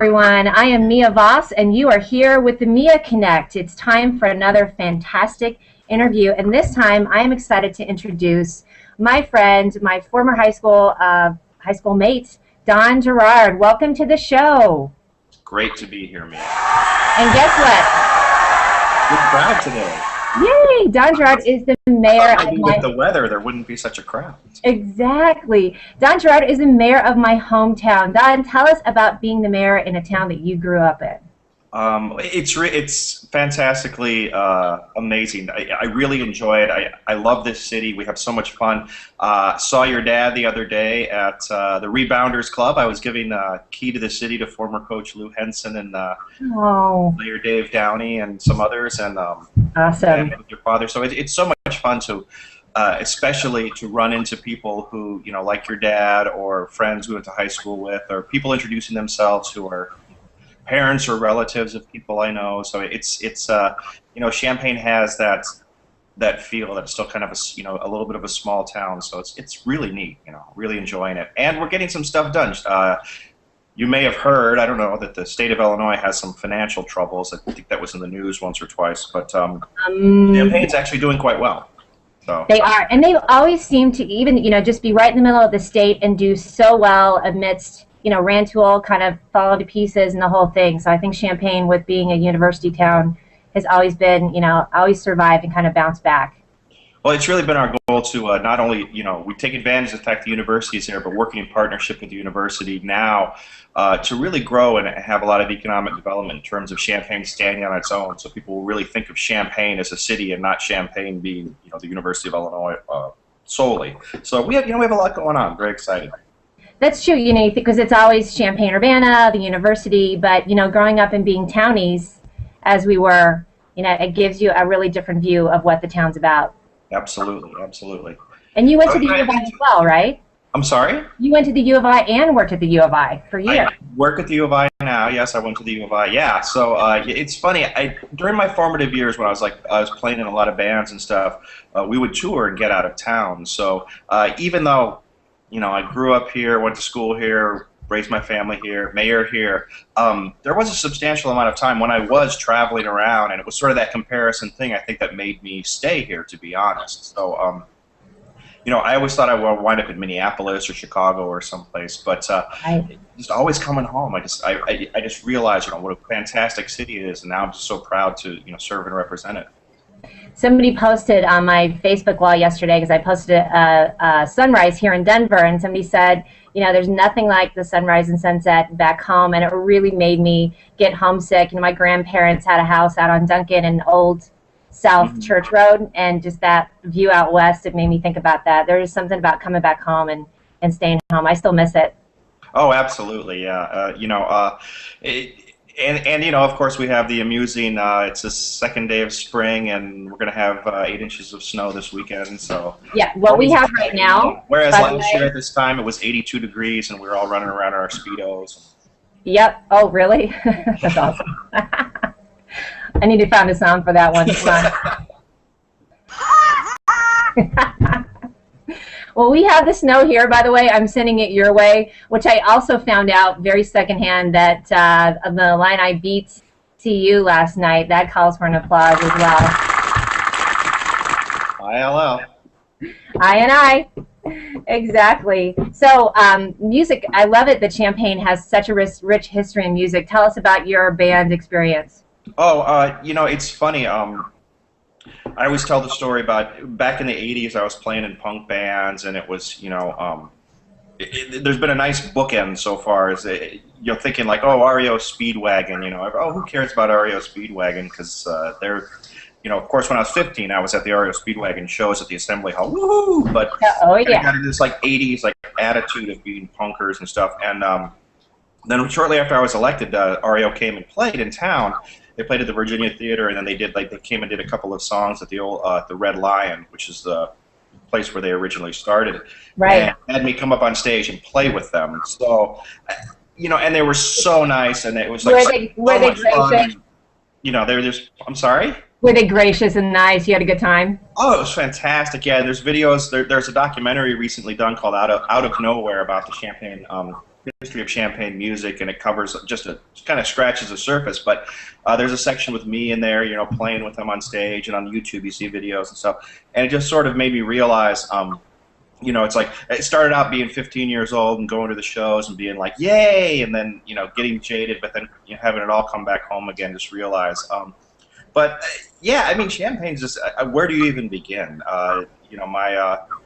everyone. I am Mia Voss, and you are here with the Mia Connect. It's time for another fantastic interview, and this time I am excited to introduce my friend, my former high school mate, Don Gerard. Welcome to the show. Great to be here, Mia. And guess what? Good crowd today. Yay! Don Gerard is the mayor of Maybe with the weather, there wouldn't be such a crowd. Exactly. Don Gerard is the mayor of my hometown. Don, tell us about being the mayor in a town that you grew up in. It's fantastically amazing. I really enjoy it. I love this city. We have so much fun. Saw your dad the other day at the Rebounders Club. I was giving key to the city to former coach Lou Henson and player Dave Downey and some others, and awesome. And with your father. So it's so much fun to, especially to run into people who like your dad or friends we went to high school with, or people introducing themselves who are parents or relatives of people I know. So it's Champaign has that feel that it's still kind of a little bit of a small town. So it's really neat. Really enjoying it, and we're getting some stuff done. You may have heard, I don't know, that the state of Illinois has some financial troubles. I think that was in the news once or twice, but Champaign's actually doing quite well. So. They are, and they always seem to even just be right in the middle of the state and do so well amidst Rantoul kind of fall to pieces and the whole thing. So I think Champaign, with being a university town, has always been, always survived and kind of bounced back. Well, it's really been our goal to not only, we take advantage of the fact the university is there, but working in partnership with the university now to really grow and have a lot of economic development in terms of Champaign standing on its own. So people will really think of Champaign as a city and not Champaign being, the University of Illinois solely. So we have a lot going on. Very excited. That's true, because it's always Champaign-Urbana, the university, but, growing up and being townies, as we were, it gives you a really different view of what the town's about. Absolutely, absolutely. And you went to the U of I as well, right? I'm sorry? You went to the U of I and worked at the U of I for years. I work at the U of I now. Yes, I went to the U of I. Yeah, so it's funny. During my formative years when I was playing in a lot of bands and stuff, we would tour and get out of town. So even though I grew up here, went to school here, raised my family here, mayor here. There was a substantial amount of time when I was traveling around, and it was sort of that comparison thing, I think, that made me stay here, to be honest. So, I always thought I would wind up in Minneapolis or Chicago or someplace, but just always coming home. I just realized, what a fantastic city it is, and now I'm just so proud to, serve and represent it. Somebody posted on my Facebook wall yesterday, because I posted a sunrise here in Denver, and somebody said, there's nothing like the sunrise and sunset back home, and it really made me get homesick. My grandparents had a house out on Duncan and Old South Church Road, and just that view out west, it made me think about that. There's something about coming back home and staying home. I still miss it. Oh, absolutely, yeah. And of course, we have the amusing, it's the second day of spring, and we're going to have 8 inches of snow this weekend. So yeah, what we have right now. Whereas last year at this time, it was 82 degrees, and we were all running around in our Speedos. Yep. Oh, really? That's awesome. I need to find a sound for that one. Well, we have the snow here, by the way. I'm sending it your way, which I also found out very secondhand that the line I beat CU last night, that calls for an applause as well. ILL. I. Exactly. So music, I love it that Champaign has such a rich history in music. Tell us about your band experience. Oh, it's funny. I always tell the story about back in the 80s, I was playing in punk bands, and it was, there's been a nice bookend so far. As you're thinking like, oh, REO Speedwagon, oh, who cares about REO Speedwagon? Because they're, of course, when I was 15, I was at the REO Speedwagon shows at the Assembly Hall, woohoo! But I got this like 80s like attitude of being punkers and stuff, and then shortly after I was elected, REO came and played in town. They played at the Virginia Theater, and then they came and did a couple of songs at the old the Red Lion, which is the place where they originally started. Right. And had me come up on stage and play with them. So, and they were so nice, and it was like were they gracious? They're just. I'm sorry. Were they gracious and nice? You had a good time? Oh, it was fantastic. Yeah, there's videos. There's a documentary recently done called Out of Nowhere about the Champaign history of Champaign music, and it covers kind of scratches the surface. But there's a section with me in there, playing with them on stage, and on YouTube you see videos and stuff. And it just sort of made me realize, it's like it started out being 15 years old and going to the shows and being like, yay, and then getting jaded, but then having it all come back home again. Just realize. But yeah, I mean, Champaign's just where do you even begin?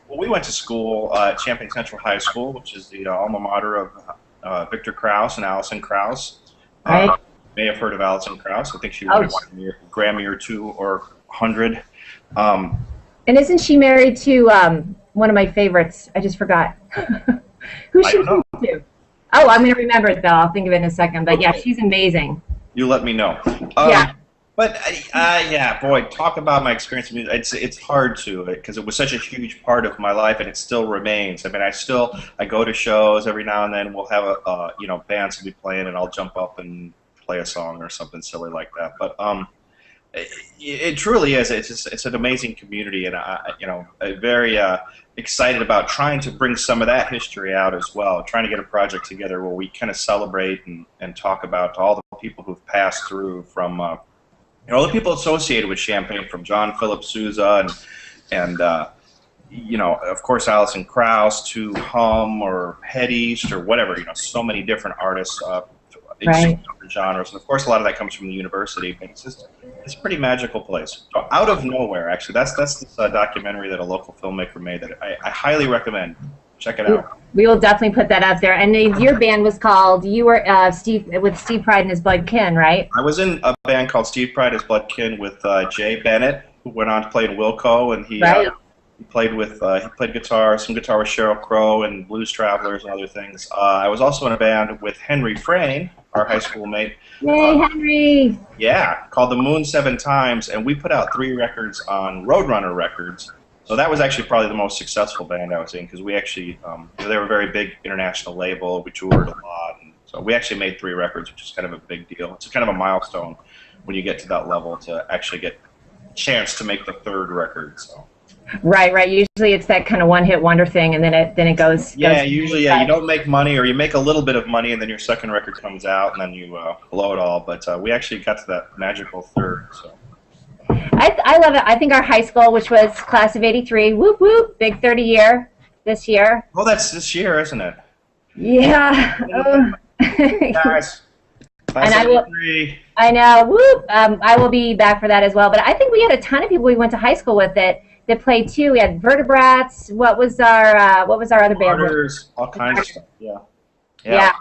Well, we went to school at Champaign Central High School, which is the alma mater of Victor Krauss and Alison Krauss. Right. May have heard of Alison Krauss. I think she won a Grammy or 2 or 100. And isn't she married to one of my favorites? I just forgot. Who's she married to? Oh, I'm going to remember it, though. I'll think of it in a second. But yeah, she's amazing. You let me know. Yeah. But yeah, boy, talk about my experience with music. It's hard to, because it was such a huge part of my life, and it still remains. I mean, I go to shows every now and then. We'll have bands will be playing, and I'll jump up and play a song or something silly like that. But it truly is. It's an amazing community, and I'm very excited about trying to bring some of that history out as well. Trying to get a project together where we kind of celebrate and talk about all the people who've passed through from. All the people associated with Champaign, from John Philip Sousa and of course Alison Krauss to Hum or Head East or whatever. So many different artists in different genres, and of course a lot of that comes from the university. But it's a pretty magical place. So out of nowhere, actually, that's this documentary that a local filmmaker made that I highly recommend. Check it out. We will definitely put that out there. And your band was called, you were Steve Pride and His Blood Kin, right? I was in a band called Steve Pride and His Blood Kin with Jay Bennett, who went on to play in Wilco, and he played guitar, some guitar with Sheryl Crow and Blues Travelers and other things. I was also in a band with Henry Frayne, our high school mate. Yay, Henry! Yeah, called The Moon 7 Times, and we put out 3 records on Roadrunner Records. So that was actually probably the most successful band I was in, because we actually, they were a very big international label. We toured a lot, and so we actually made 3 records, which is kind of a big deal. It's kind of a milestone when you get to that level to actually get a chance to make the 3rd record. So. Right. Usually it's that kind of one-hit wonder thing, and then it goes. Yeah, usually, you don't make money, or you make a little bit of money, and then your 2nd record comes out, and then you blow it all. But we actually got to that magical 3rd. So. I love it. I think our high school, which was class of '83, whoop whoop, big 30 year this year. Well, that's this year, isn't it? Yeah. Guys, class of '83. I know. Whoop. I will be back for that as well. But I think we had a ton of people we went to high school with that played too. We had Vertebrats. What was our other band? Martyrs, all kinds of stuff. Yeah. Yeah.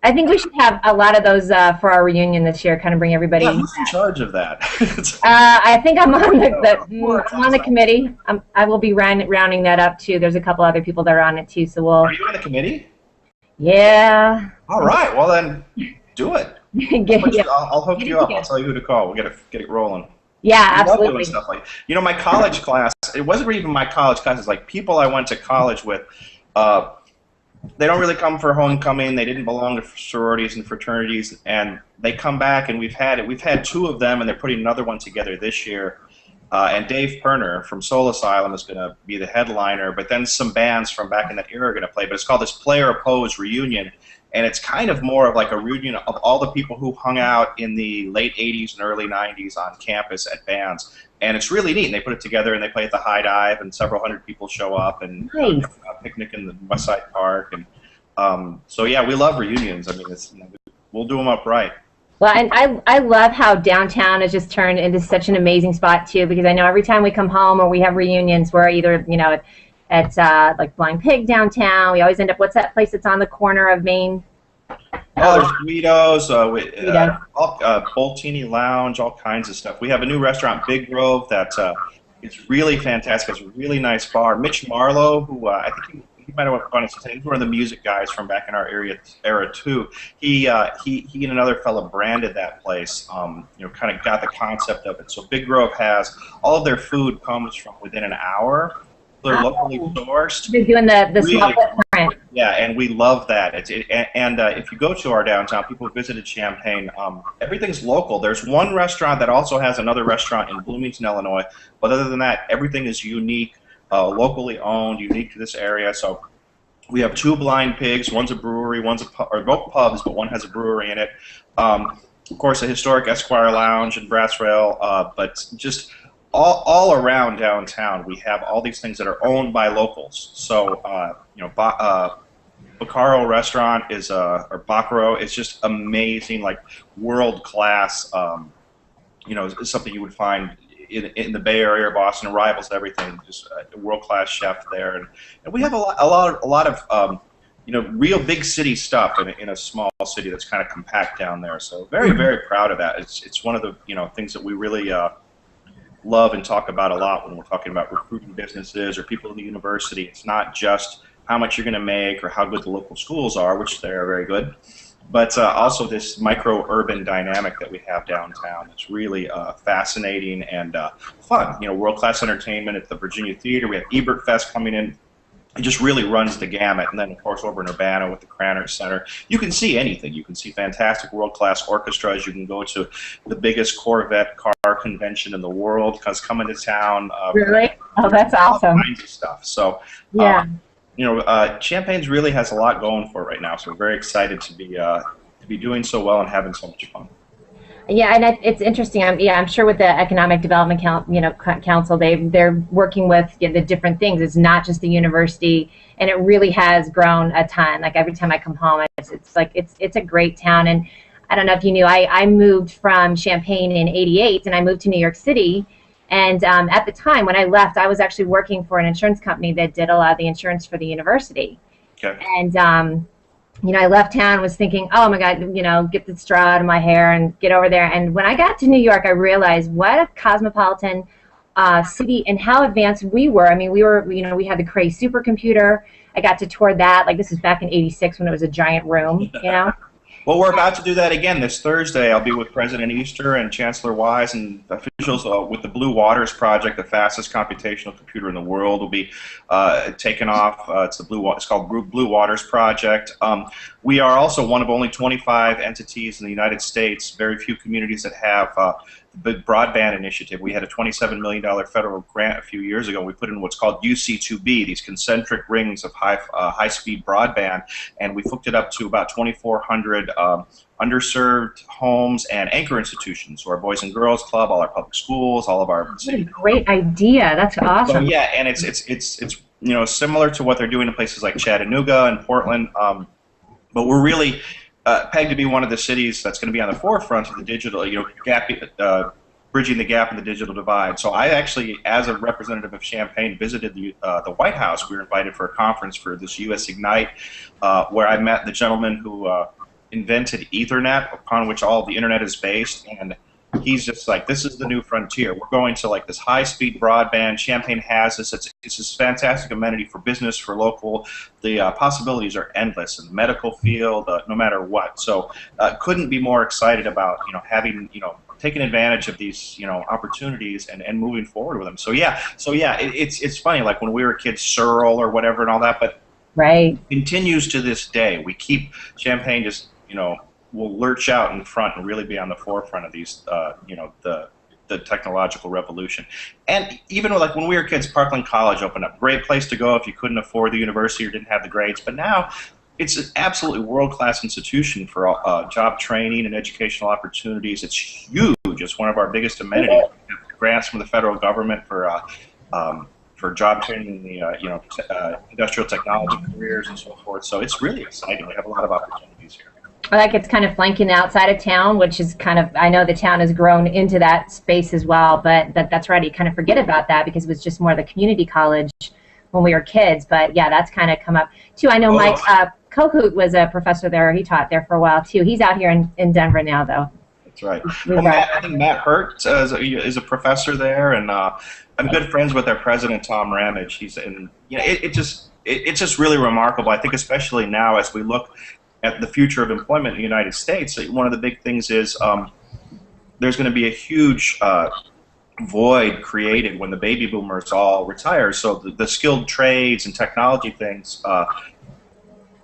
I think we should have a lot of those for our reunion this year. Kind of bring everybody. Yeah, who's in charge of that? I think I'm on the committee. I will be rounding that up too. There's a couple other people that are on it too. So we'll. Are you on the committee? Yeah. All right. Well then, do it. I'll hook you up. I'll tell you who to call. We'll get it rolling. Yeah, absolutely. Love doing stuff like my college class. It wasn't even my college class. It's like people I went to college with. They don't really come for homecoming. They didn't belong to sororities and fraternities, and they come back. And we've had 2 of them, and they're putting another one together this year. And Dave Perner from Soul Asylum is going to be the headliner. But then some bands from back in that era are going to play. But it's called this Player Opposed Reunion. And it's kind of more of like a reunion of all the people who hung out in the late 80s and early 90s on campus at bands. And it's really neat. And they put it together, and they play at the High Dive, and several hundred people show up, and nice. A picnic in the West Side Park. And so, yeah, we love reunions. I mean, we'll do them up right. Well, and I love how downtown has just turned into such an amazing spot, too, because I know every time we come home or we have reunions, we're either, at like Blind Pig downtown. We always end up, what's that place that's on the corner of Main? Oh, there's Guido's, Boltini Lounge, all kinds of stuff. We have a new restaurant, Big Grove, that is really fantastic. It's a really nice bar. Mitch Marlowe, who I think he might have gone to he's one of the music guys from back in our era too. He and another fellow branded that place. Kind of got the concept of it. So Big Grove has all of their food comes from within an hour. They're locally sourced. They're doing the small footprint. Yeah, and we love that. If you go to our downtown, people who visited Champaign, everything's local. There's one restaurant that also has another restaurant in Bloomington, Illinois. But other than that, everything is unique, locally owned, unique to this area. So We have two Blind Pigs. One's a brewery, one's a pub, or both pubs, but one has a brewery in it. Of course, a historic Esquire Lounge and Brass Rail, but just all around downtown, we have all these things that are owned by locals. So, Bacaro restaurant is or Bacaro is just amazing, like world class. Something you would find in the Bay Area or Boston, rivals everything. Just a world class chef there, and we have a lot of real big city stuff in a small city that's kind of compact down there. So very proud of that. It's one of the things that we really love and talk about a lot when we're talking about recruiting businesses or people in the university. It's not just how much you're going to make or how good the local schools are, which they are very good, but also this micro-urban dynamic that we have downtown. It's really fascinating and fun. World-class entertainment at the Virginia Theater. We have Ebert Fest coming in. It just really runs the gamut. And then, of course, over in Urbana with the Cranner Center, you can see anything. You can see fantastic world-class orchestras. You can go to the biggest Corvette car convention in the world because coming to town. Really? Oh, that's awesome. All kinds of stuff. So, yeah. Champaign's really has a lot going for it right now. So we're very excited to be doing so well and having so much fun. Yeah, and it's interesting. I'm sure with the Economic Development Council, they're working with the different things. It's not just the university, and it really has grown a ton. Like every time I come home, it's a great town. And I don't know if you knew, I moved from Champaign in '88, and I moved to New York City. And at the time when I left, I was actually working for an insurance company that did a lot of the insurance for the university. Okay. And I left town, was thinking, oh my God, get the straw out of my hair and get over there. And when I got to New York, I realized what a cosmopolitan city and how advanced we were. I mean, we had the Cray supercomputer. I got to tour that. Like, this is back in '86 when it was a giant room, Well, we're about to do that again this Thursday. I'll be with President Easter and Chancellor Wise and officials with the Blue Waters Project, the fastest computational computer in the world. Will be taken off. It's called Blue Waters Project. We are also one of only 25 entities in the United States. Very few communities that have the big broadband initiative. We had a $27 million federal grant a few years ago. We put in what's called UC2B, these concentric rings of high-speed broadband, and we hooked it up to about 2,400 underserved homes and anchor institutions. So our Boys and Girls Club, all our public schools, all of our. What a great idea! That's awesome. So, yeah, and it's similar to what they're doing in places like Chattanooga and Portland, but we're really pegged to be one of the cities that's going to be on the forefront of the digital, bridging the gap in the digital divide. So I actually, as a representative of Champaign, visited the White House. We were invited for a conference for this U.S. Ignite, where I met the gentleman who invented Ethernet, upon which all of the internet is based, and he's just like, this is the new frontier. We're going to like this high-speed broadband. Champaign has this. It's this fantastic amenity for business, for local. The possibilities are endless in the medical field, no matter what. So couldn't be more excited about having taking advantage of these opportunities and moving forward with them. So yeah, it's funny, like when we were kids, Searle or whatever and all that, but right, continues to this day. We keep Champaign just will lurch out in front and really be on the forefront of these, the technological revolution. And even like when we were kids, Parkland College opened up. Great place to go if you couldn't afford the university or didn't have the grades. But now it's an absolutely world-class institution for job training and educational opportunities. It's huge. It's one of our biggest amenities. We have grants from the federal government for job training in the industrial technology careers and so forth. So it's really exciting. We have a lot of opportunities here. Like it's kind of flanking outside of town, which is kind of, I know the town has grown into that space as well, but that's right, you kind of forget about that because it was just more the community college when we were kids. But yeah, that's kind of come up too. I know Mike Kohut was a professor there. He taught there for a while too. He's out here in Denver now, though. That's right. Well, I think Matt Hurt is a professor there, and I'm good friends with our president, Tom Ramage. It's just really remarkable. I think especially now as we look at the future of employment in the United States, one of the big things is there's going to be a huge void created when the baby boomers all retire. So the skilled trades and technology things are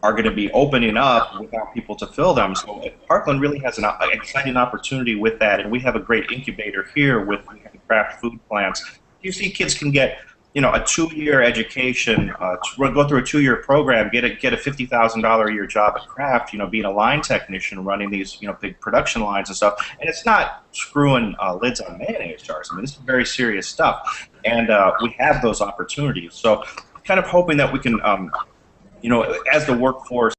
going to be opening up without people to fill them. So Parkland really has an exciting opportunity with that, and we have a great incubator here with craft food plants. You see, kids can get a 2-year education, go through a 2-year program, get a $50,000 a year job at Kraft, being a line technician, running these big production lines and stuff. And it's not screwing lids on mayonnaise jars. I mean, this is very serious stuff, and we have those opportunities. So, kind of hoping that we can, as the workforce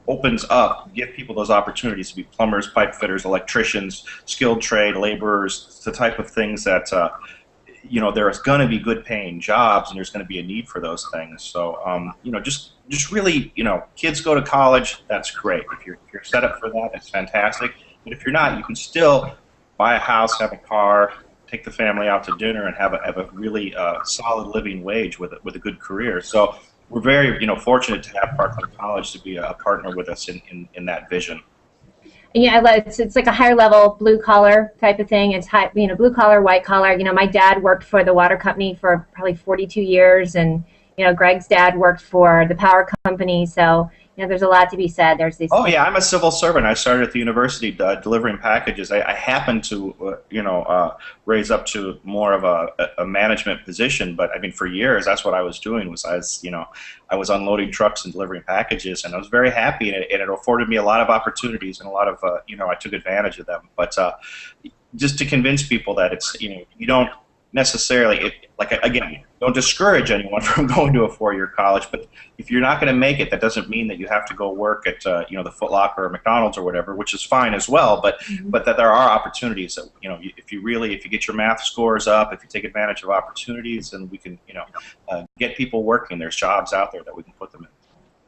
opens up, give people those opportunities to be plumbers, pipe fitters, electricians, skilled trade laborers, the type of things that there's going to be good paying jobs, and there's going to be a need for those things. So just really, kids go to college, that's great. If you're set up for that, it's fantastic. But if you're not, you can still buy a house, have a car, take the family out to dinner, and have a really solid living wage with a good career. So we're very fortunate to have Parkland College to be a partner with us in that vision. Yeah, it's like a higher level blue collar type of thing. It's high, blue collar, white collar. My dad worked for the water company for probably 42 years, and Greg's dad worked for the power company. So there's a lot to be said. There's these. Oh yeah, I'm a civil servant. I started at the university delivering packages. I happened to raise up to more of a management position, but I mean for years that's what I was doing. I was unloading trucks and delivering packages, and I was very happy, and it afforded me a lot of opportunities and a lot of I took advantage of them. But just to convince people that it's you don't necessarily again, don't discourage anyone from going to a 4-year college, but if you're not going to make it, that doesn't mean that you have to go work at the Foot Locker or McDonald's or whatever, which is fine as well. But that there are opportunities that if you get your math scores up, if you take advantage of opportunities, and we can get people working. There's jobs out there that we can put them in.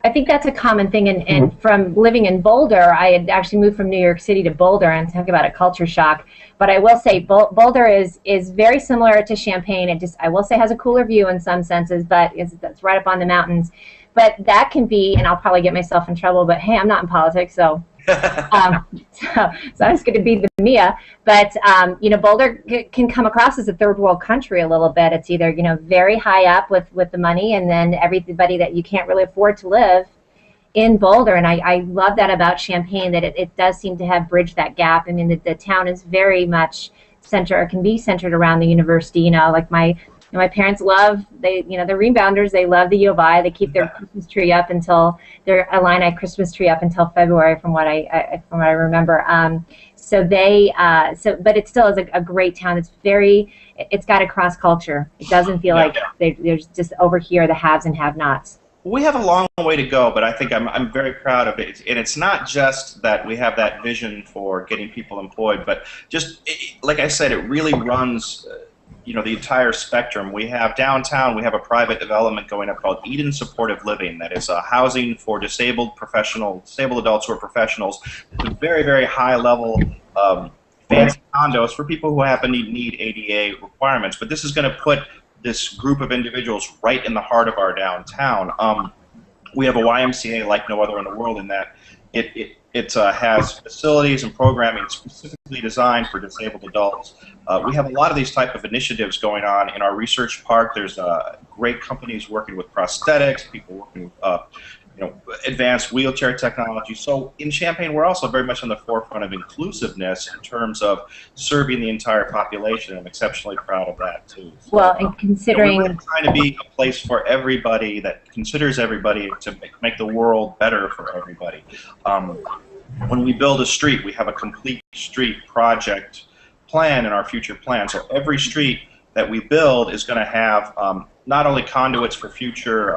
I think that's a common thing, and from living in Boulder, I had actually moved from New York City to Boulder, and talk about a culture shock. But I will say Boulder is very similar to Champaign. It I will say has a cooler view in some senses, but that's right up on the mountains. But that can be, and I'll probably get myself in trouble, but hey, I'm not in politics, so so I was going to be the Mia. But Boulder can come across as a third world country a little bit. It's either very high up with the money, and then everybody that you can't really afford to live in Boulder. And I love that about Champaign, that it does seem to have bridged that gap. I mean, the town is very much can be centered around the university. Like my parents love, they're rebounders. They love the U of I. They keep their Christmas tree up until their Illini Christmas tree up until February, from what I remember. But it still is a great town. It's got a cross culture. It doesn't feel like there's just over here the haves and have-nots. We have a long way to go, but I think I'm very proud of it. And it's not just that we have that vision for getting people employed, but just like I said, it really runs. The entire spectrum. We have downtown, we have a private development going up called Eden Supportive Living that is housing for disabled adults who are professionals. It's a very, very high level fancy condos for people who happen to need ADA requirements. But this is going to put this group of individuals right in the heart of our downtown. We have a YMCA like no other in the world in that it has facilities and programming specifically designed for disabled adults. We have a lot of these type of initiatives going on in our research park. There's great companies working with prosthetics, people working with advanced wheelchair technology. So in Champaign, we're also very much on the forefront of inclusiveness in terms of serving the entire population. I'm exceptionally proud of that too. So, well, and considering we're really trying to be a place for everybody that considers everybody to make the world better for everybody. When we build a street, we have a complete street project plan in our future plan. So every street that we build is going to have not only conduits for future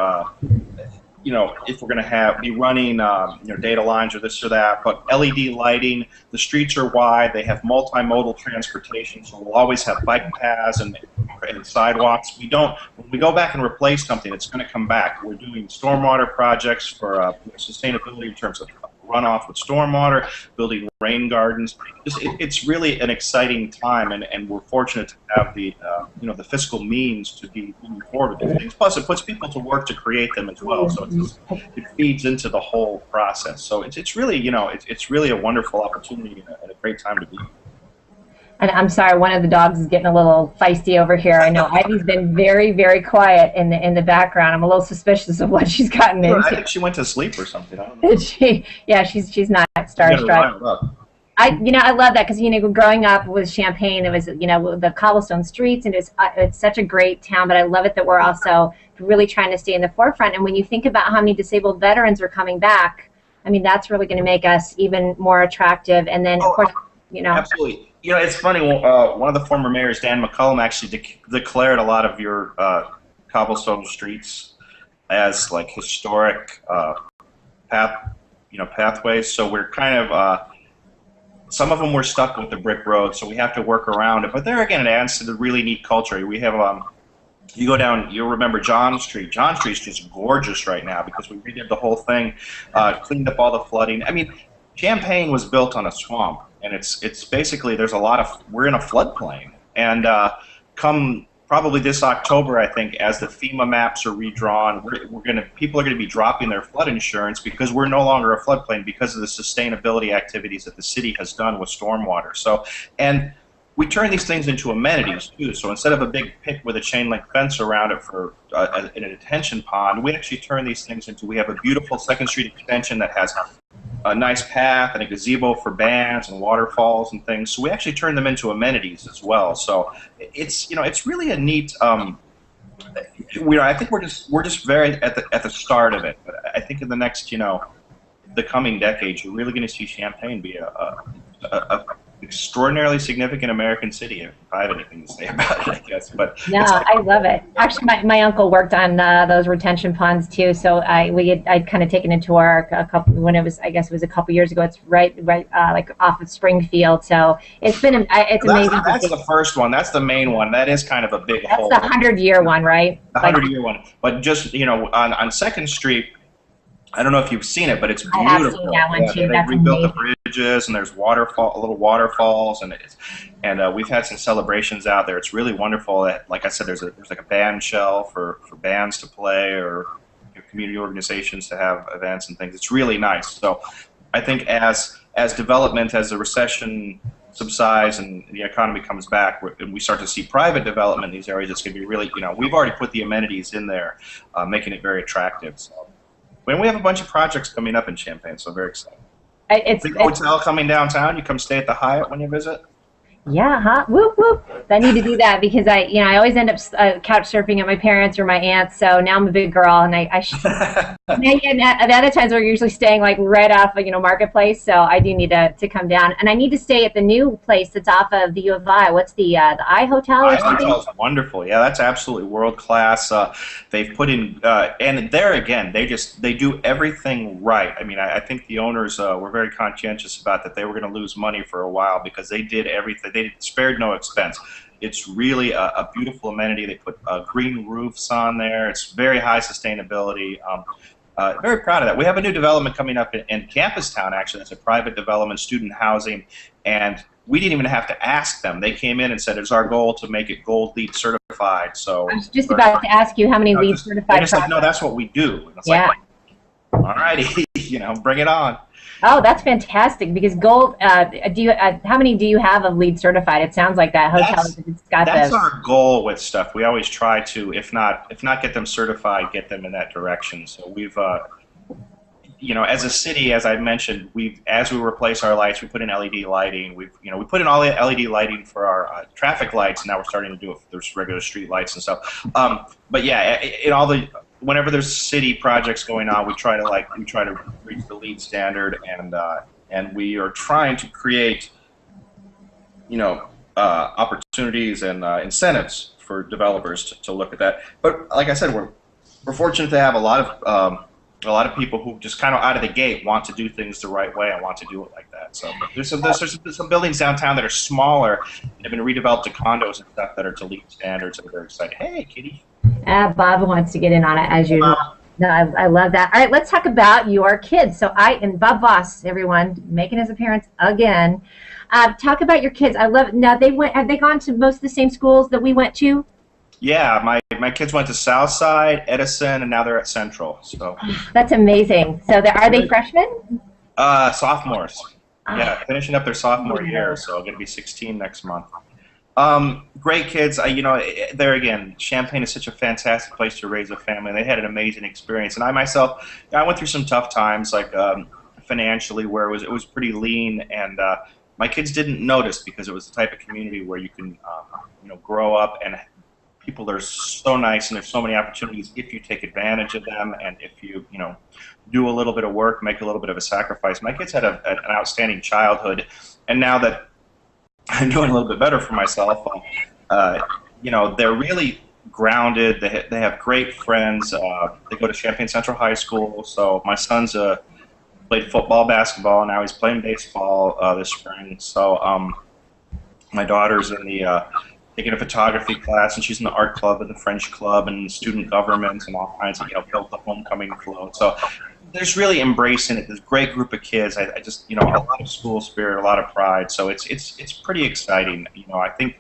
if we're going to be running data lines or this or that, but LED lighting. The streets are wide. They have multimodal transportation, so we'll always have bike paths and sidewalks. When we go back and replace something, it's going to come back. We're doing stormwater projects for sustainability in terms of runoff with stormwater, building rain gardens. It's really an exciting time, and we're fortunate to have the the fiscal means to be moving forward with these things. Plus, it puts people to work to create them as well, so it feeds into the whole process. So it's really it's really a wonderful opportunity and a great time to be. And I'm sorry, one of the dogs is getting a little feisty over here. I know Ivy's been very, very quiet in the background. I'm a little suspicious of what she's gotten into. I think she went to sleep or something. I don't know. Did she? Yeah, she's not starstruck. I love that because growing up with Champaign, it was the cobblestone streets, and it's such a great town. But I love it that we're also really trying to stay in the forefront. And when you think about how many disabled veterans are coming back, I mean, that's really going to make us even more attractive. And then, of course, absolutely. It's funny. One of the former mayors, Dan McCullum, actually declared a lot of your cobblestone streets as like historic pathways. So we're kind of some of them were stuck with the brick road, so we have to work around it. But there again, it adds to the really neat culture. We have you go down, you'll remember John Street. John Street's just gorgeous right now because we redid the whole thing, cleaned up all the flooding. I mean, Champaign was built on a swamp, and it's basically we're in a floodplain. And come probably this October, I think, as the FEMA maps are redrawn, people are gonna be dropping their flood insurance because we're no longer a floodplain because of the sustainability activities that the city has done with stormwater. So, and we turn these things into amenities too. So instead of a big pit with a chain link fence around it for in a detention pond, we actually turn these things into. We have a beautiful Second Street extension that has a nice path and a gazebo for bands and waterfalls and things. So we actually turn them into amenities as well. So it's it's really a neat. I think we're just very at the start of it. But I think in the next the coming decades, you're really going to see Champaign be a extraordinarily significant American city, if I have anything to say about it, I guess. But no, I love it. Actually, my uncle worked on those retention ponds too, so I'd kind of taken it to work a couple a couple years ago. It's right like off of Springfield, so it's been it's amazing. That's the first one. That's the main one. That is kind of a big hole. That's the 100-year one, right? The 100-year one. But just on 2nd Street, I don't know if you've seen it, but it's beautiful. I have seen that one too. They rebuilt the bridges, and there's little waterfalls, and we've had some celebrations out there. It's really wonderful. Like I said, there's like a band shell for bands to play or community organizations to have events and things. It's really nice. So I think as development, as the recession subsides and the economy comes back, and we start to see private development in these areas, it's going to be really, we've already put the amenities in there, making it very attractive. So. And we have a bunch of projects coming up in Champaign, so very excited. It's a hotel coming downtown. You come stay at the Hyatt when you visit. Yeah, huh? Whoop whoop. I need to do that because I always end up couch surfing at my parents or my aunts. So now I'm a big girl, and I should. And at other times we're usually staying like right off of Marketplace. So I do need to come down, and I need to stay at the new place that's off of the U of I. What's the I Hotel or something? I Hotel's wonderful. Yeah, that's absolutely world class. They've put in, and there again, they do everything right. I mean, I think the owners were very conscientious about that. They were going to lose money for a while because they did everything. They spared no expense. It's really a beautiful amenity. They put green roofs on there. It's very high sustainability. Very proud of that. We have a new development coming up in Campus Town, actually. It's a private development, student housing, and we didn't even have to ask them. They came in and said, it's our goal to make it Gold LEED certified. So I was just about to ask you how many LEED certified projects. Like, no, that's what we do. And it's like, all righty, bring it on. Oh, that's fantastic! Because gold. How many do you have of LEED certified? It sounds like that hotel. That's our goal with stuff. We always try to, if not get them certified, get them in that direction. So we've, as a city, as I mentioned, as we replace our lights, we put in LED lighting. We put in all the LED lighting for our traffic lights, and now we're starting to do it for those regular street lights and stuff. But yeah, whenever there's city projects going on, we try to reach the LEED standard, and we are trying to create, opportunities and incentives for developers to look at that. But like I said, we're fortunate to have a lot of people who just kind of out of the gate want to do things the right way and want to do it like that. So there's some buildings downtown that are smaller and have been redeveloped to condos and stuff that are to LEED standards, and they're excited. Hey, kitty. Bob wants to get in on it as usual. No, I love that. All right, let's talk about your kids. So Bob Voss, everyone, making his appearance again. Talk about your kids. I love it. Now have they gone to most of the same schools that we went to? Yeah, my kids went to Southside, Edison, and now they're at Central. So that's amazing. So are they freshmen? Sophomores. Yeah, finishing up their sophomore year, so I'm going to be 16 next month. Great kids. There again, Champaign is such a fantastic place to raise a family. They had an amazing experience, and I myself, I went through some tough times, like financially, where it was pretty lean, and my kids didn't notice because it was the type of community where you can grow up, and people are so nice, and there's so many opportunities if you take advantage of them, and if you do a little bit of work, make a little bit of a sacrifice. My kids had an outstanding childhood, and now that I'm doing a little bit better for myself, they're really grounded. They have great friends. They go to Champaign Central High School, so my son's played football, basketball, and now he's playing baseball this spring. So my daughter's in the taking a photography class, and she's in the art club and the French club and student government and all kinds of built the homecoming float. So there's really embracing it. There's a great group of kids. I just a lot of school spirit, a lot of pride. So it's pretty exciting. I think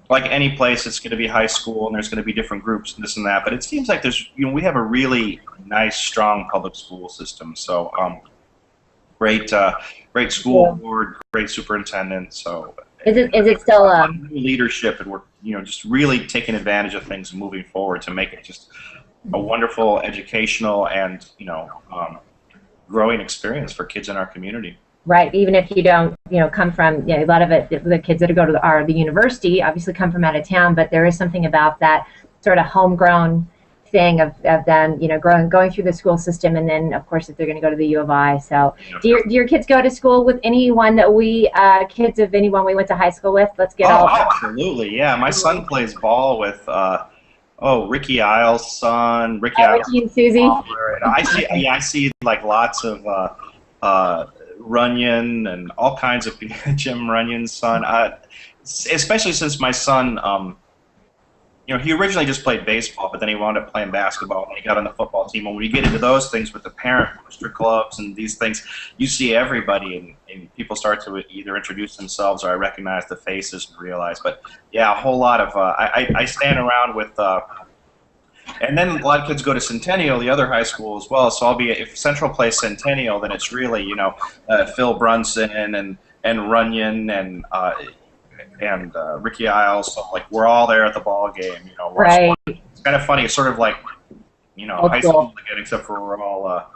like any place, it's going to be high school, and there's going to be different groups and this and that. But it seems like there's we have a really nice, strong public school system. So great school board, great superintendent. So. Is it still leadership, and we're just really taking advantage of things and moving forward to make it just a wonderful educational and growing experience for kids in our community. Right. Even if you don't come from a lot of the kids that go to the university obviously come from out of town, but there is something about that sort of homegrown thing of them going through the school system, and then of course if they're going to go to the U of I. So do your kids go to school with anyone that kids of anyone we went to high school with? Let's get all absolutely, yeah. My son plays ball with Ricky Isles' son, Ricky and Susie. I see like lots of Runyon and all kinds of Jim Runyon's son, especially since my son he originally just played baseball, but then he wound up playing basketball, and he got on the football team. And when you get into those things with the parent booster clubs and these things, you see everybody, and people start to either introduce themselves, or I recognize the faces and realize. But yeah, a whole lot of I stand around with, and then a lot of kids go to Centennial, the other high school as well. So if Central plays Centennial, then it's really Phil Brunson and Runyon and Ricky Isles, so like we're all there at the ball game. Right. It's kind of funny. It's sort of like high school again, except for we're all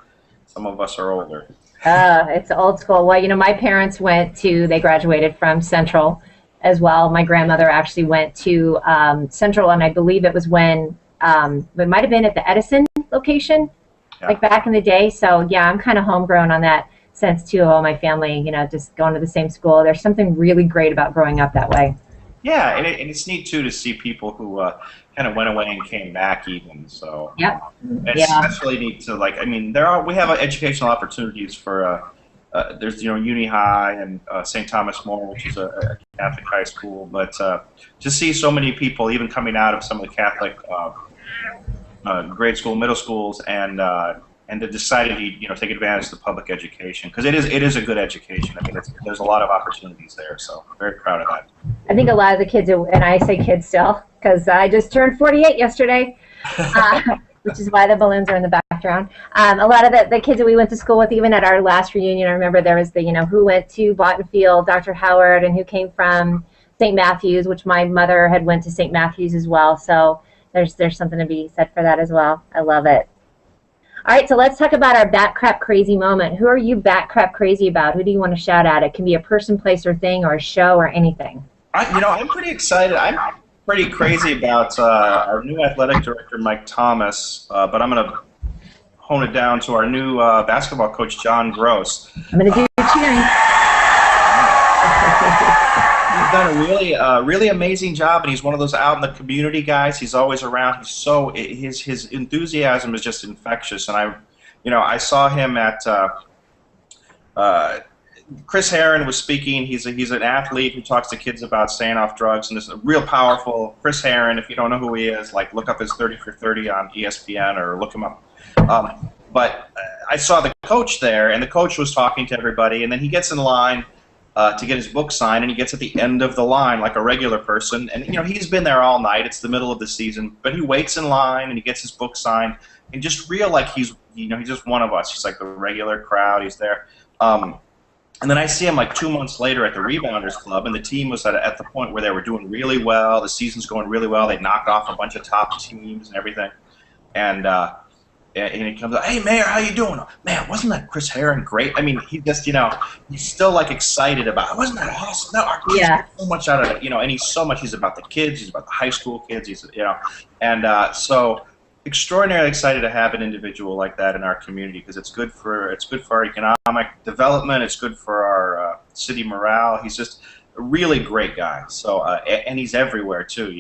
some of us are older. It's old school. Well, my parents they graduated from Central as well. My grandmother actually went to Central, and I believe it was when it might have been at the Edison location, like back in the day. So yeah, I'm kind of homegrown on that sense too. All my family, just going to the same school. There's something really great about growing up that way. Yeah, and it's neat too to see people who kind of went away and came back even. So yeah, it's especially neat to we have educational opportunities for there's Uni High and St. Thomas More, which is a Catholic high school, but to see so many people even coming out of some of the Catholic grade school, middle schools, and to decide to take advantage of the public education, because it is a good education. There's a lot of opportunities there, so I'm very proud of that. I think a lot of the kids, and I say kids still, because I just turned 48 yesterday, which is why the balloons are in the background. A lot of the kids that we went to school with, even at our last reunion, I remember there was who went to Bottenfield, Dr. Howard, and who came from St. Matthew's, which my mother had went to St. Matthew's as well. So there's something to be said for that as well. I love it. All right, so let's talk about our bat crap crazy moment. Who are you bat crap crazy about? Who do you want to shout out? It can be a person, place, or thing, or a show, or anything. I'm pretty excited. I'm pretty crazy about our new athletic director, Mike Thomas, but I'm going to hone it down to our new basketball coach, John Gross. I'm going to do cheering. He's done a really amazing job, and he's one of those out in the community guys. He's always around. His enthusiasm is just infectious, and I saw him at Chris Herron was speaking. He's an athlete who talks to kids about staying off drugs, and this is a real powerful Chris Herron. If you don't know who he is, look up his 30 for 30 on ESPN or look him up. But I saw the coach there, and the coach was talking to everybody, and then he gets in line to get his book signed, and he gets at the end of the line like a regular person. And he's been there all night. It's the middle of the season, but he waits in line and he gets his book signed, and just real like he's just one of us. He's like the regular crowd. He's there. And then I see him 2 months later at the Rebounders Club, and the team was at the point where they were doing really well. The season's going really well. They knocked off a bunch of top teams and everything. And and he comes up, hey, Mayor, how you doing? Man, wasn't that Chris Herron great? I mean, he just, he's still like excited about, wasn't that awesome? No, our kids get so much out of it, and he's about the kids, he's about the high school kids, and so extraordinarily excited to have an individual like that in our community, because it's good for our economic development, it's good for our city morale. He's just a really great guy. So and he's everywhere too,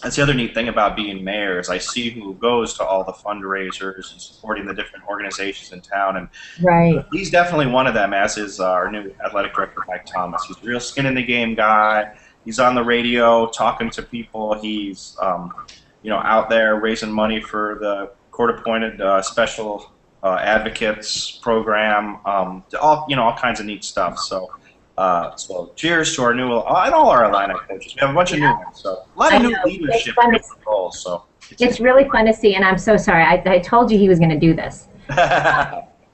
That's the other neat thing about being mayor is I see who goes to all the fundraisers and supporting the different organizations in town, and he's definitely one of them, as is our new athletic director, Mike Thomas. He's a real skin in the game guy. He's on the radio talking to people. He's out there raising money for the court-appointed special advocates program, all kinds of neat stuff. So cheers to our new, and all our Illini coaches. We have a bunch of new ones, so a lot of new leadership roles. So it's really fun to see, and I'm so sorry. I told you he was going to do this.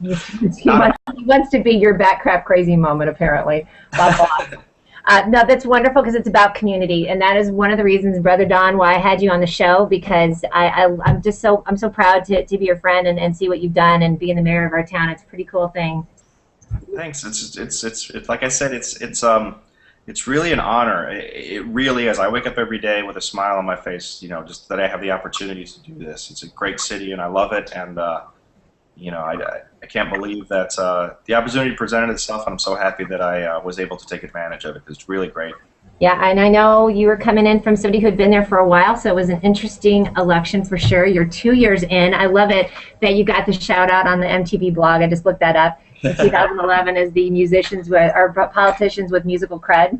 He wants to be your back crap crazy moment, apparently. No, that's wonderful, because it's about community, and that is one of the reasons, Brother Don, why I had you on the show, because I'm so proud to be your friend and see what you've done and being the mayor of our town. It's a pretty cool thing. Thanks. It's like I said, it's really an honor. It really is. I wake up every day with a smile on my face, just that I have the opportunities to do this. It's a great city, and I love it, and I can't believe that the opportunity presented itself, and I'm so happy that I was able to take advantage of it. It's really great. Yeah, and I know you were coming in from somebody who had been there for a while, so it was an interesting election for sure. You're 2 years in. I love it that you got the shout out on the MTV blog. I just looked that up. 2011 as the politicians with musical cred,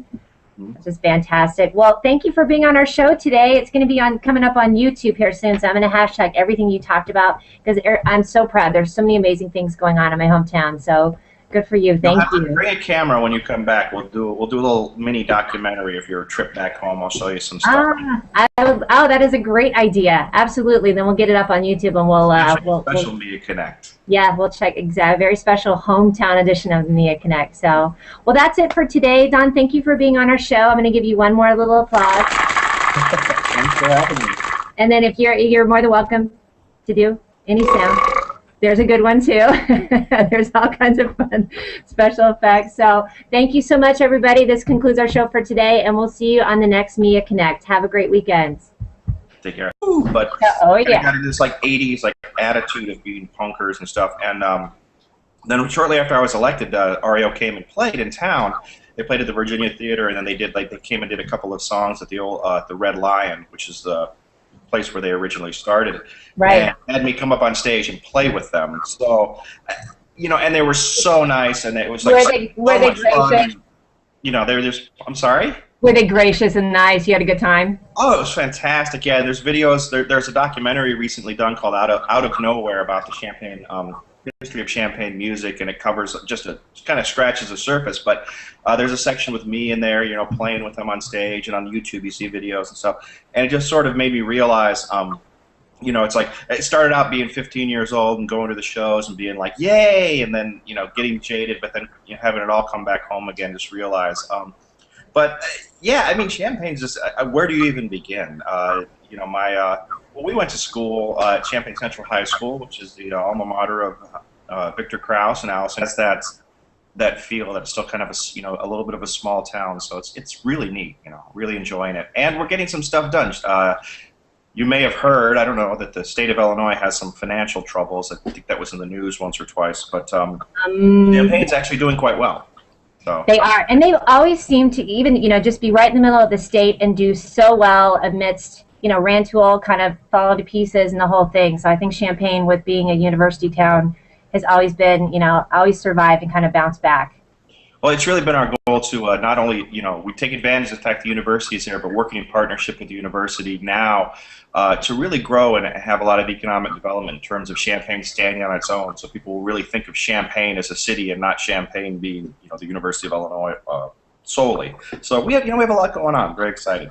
which is fantastic. Well, thank you for being on our show today. It's going to be coming up on YouTube here soon, so I'm going to hashtag everything you talked about, because I'm so proud. There's so many amazing things going on in my hometown. So good for you. Thank you. Bring a camera when you come back. We'll do a little mini documentary of your trip back home. I'll show you some stuff. That is a great idea. Absolutely. Then we'll get it up on YouTube, and we'll special Media Connect. Yeah, we'll check very special hometown edition of the Media Connect. So, well, that's it for today. Don, thank you for being on our show. I'm going to give you one more little applause. Thanks for having me. And then if you're more than welcome to do any sound. There's a good one too. There's all kinds of fun special effects. So thank you so much, everybody. This concludes our show for today, and we'll see you on the next Media Connect. Have a great weekend. Take care. But I got this 80s attitude of being punkers and stuff. And then shortly after I was elected, REO came and played in town. They played at the Virginia Theater, and then they came and did a couple of songs at the old the Red Lion, which is the place where they originally started, and had me come up on stage and play with them. So, and they were so nice, and it was were they gracious? They were just. I'm sorry. Were they gracious and nice? You had a good time? Oh, it was fantastic. Yeah, there's videos. There's a documentary recently done called Out of Nowhere about the Champaign history of Champaign music, and it covers just kind of scratches the surface. But there's a section with me in there, playing with them on stage, and on YouTube you see videos and stuff. And it just sort of made me realize, it's like it started out being 15 years old and going to the shows and being like, yay, and then getting jaded, but then having it all come back home again. Just realize. But yeah, I mean, Champaign's just where do you even begin? We went to school at Champaign Central High School, which is the alma mater of Victor Krause and Allison. That's that feel that it's still kind of a little bit of a small town. So it's really neat, really enjoying it, and we're getting some stuff done. You may have heard, I don't know, that the state of Illinois has some financial troubles. I think that was in the news once or twice, but Champaign's actually doing quite well. So. They are, and they always seem to even, just be right in the middle of the state and do so well amidst, Rantoul kind of fall to pieces and the whole thing. So I think Champaign, with being a university town, has always been, always survived and kind of bounced back. Well, it's really been our goal to not only, we take advantage of the fact the university is there, but working in partnership with the university now to really grow and have a lot of economic development in terms of Champaign standing on its own. So people will really think of Champaign as a city and not Champaign being, the University of Illinois solely. So we have a lot going on. Very excited.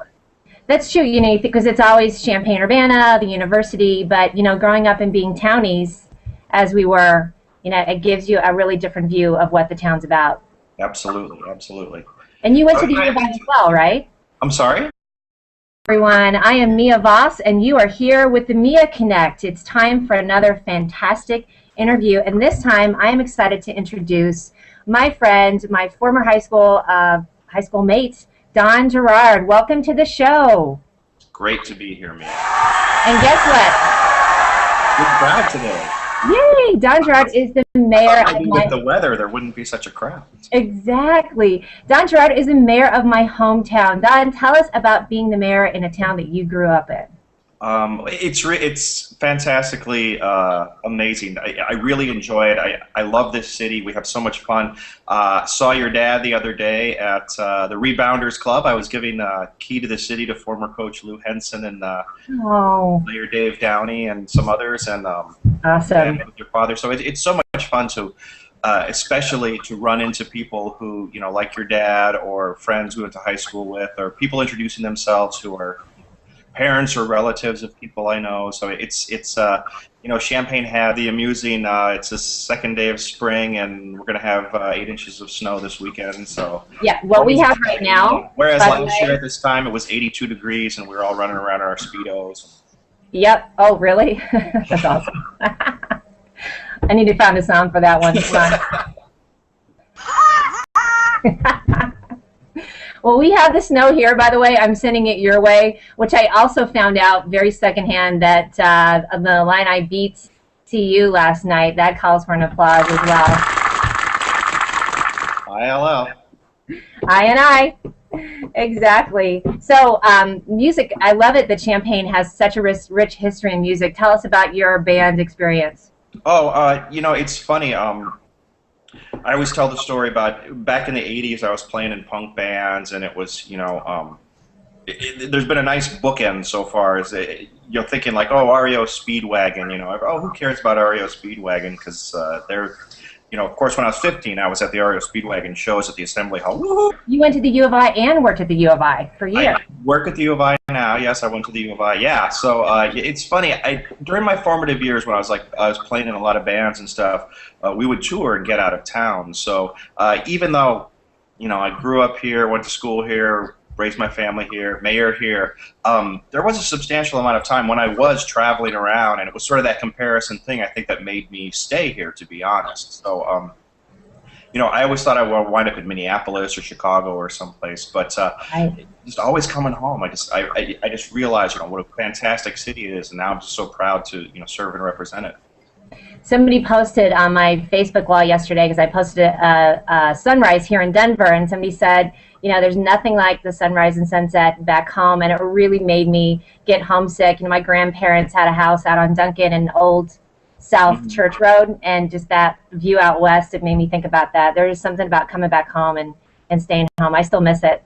That's true, because it's always Champaign-Urbana, the university, but, growing up and being townies, as we were, it gives you a really different view of what the town's about. Absolutely, absolutely. And you went to the U of I as well, right? I'm sorry? Everyone. I am Mia Voss, and you are here with the Mia Connect. It's time for another fantastic interview, and this time I am excited to introduce my friend, my former high school mate, Don Gerard. Welcome to the show. Great to be here, Mia. And guess what? Good crowd today. Yay! Don Gerard is the mayor of with the weather, there wouldn't be such a crowd. Exactly. Don Gerard is the mayor of my hometown. Don, tell us about being the mayor in a town that you grew up in. It's fantastically amazing. I really enjoy it. I love this city. We have so much fun. Saw your dad the other day at the Rebounders Club. I was giving key to the city to former coach Lou Henson and player Dave Downey and some others. And awesome. And with your father. So it's so much fun to, especially to run into people who, you know, like your dad or friends we went to high school with, or people introducing themselves who are parents or relatives of people I know. So it's you know, Champaign had the amusing, it's the second day of spring, and we're going to have 8 inches of snow this weekend. So yeah, what we have right now. Whereas last year at this time it was 82 degrees and we were all running around in our Speedos. Yep. Oh, really? That's awesome. I need to find a sound for that one. Come on. Well, we have the snow here, by the way. I'm sending it your way, which I also found out very secondhand that the Illini beat TU last night. That calls for an applause as well. ILL. I. Exactly. So, music, I love it that Champaign has such a rich history in music. Tell us about your band experience. Oh, you know, it's funny. I always tell the story about back in the 80s I was playing in punk bands, and it was, you know, there's been a nice bookend so far. As you're thinking like, oh, REO Speedwagon, you know, oh, who cares about REO Speedwagon, because they're, you know, of course when I was 15 I was at the REO Speedwagon shows at the Assembly Hall. Woo-hoo! You went to the U of I and worked at the U of I for years. I work at the U of I now. Yes, I went to the U of I. Yeah, so it's funny. During my formative years when I was playing in a lot of bands and stuff, we would tour and get out of town. So even though, you know, I grew up here, went to school here, raised my family here, mayor here, there was a substantial amount of time when I was traveling around, and it was sort of that comparison thing I think that made me stay here, to be honest. So you know, I always thought I would wind up in Minneapolis or Chicago or someplace, but just always coming home. I just realized, you know, what a fantastic city it is, and now I'm just so proud to, you know, serve and represent it. Somebody posted on my Facebook wall yesterday, because I posted a sunrise here in Denver, and somebody said, you know, there's nothing like the sunrise and sunset back home, and it really made me get homesick. You know, my grandparents had a house out on Duncan and Old South Church Road, and just that view out west, it made me think about that. There's something about coming back home and staying home. I still miss it.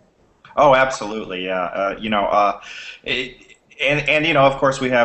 Oh, absolutely, yeah. You know, and you know, of course, we have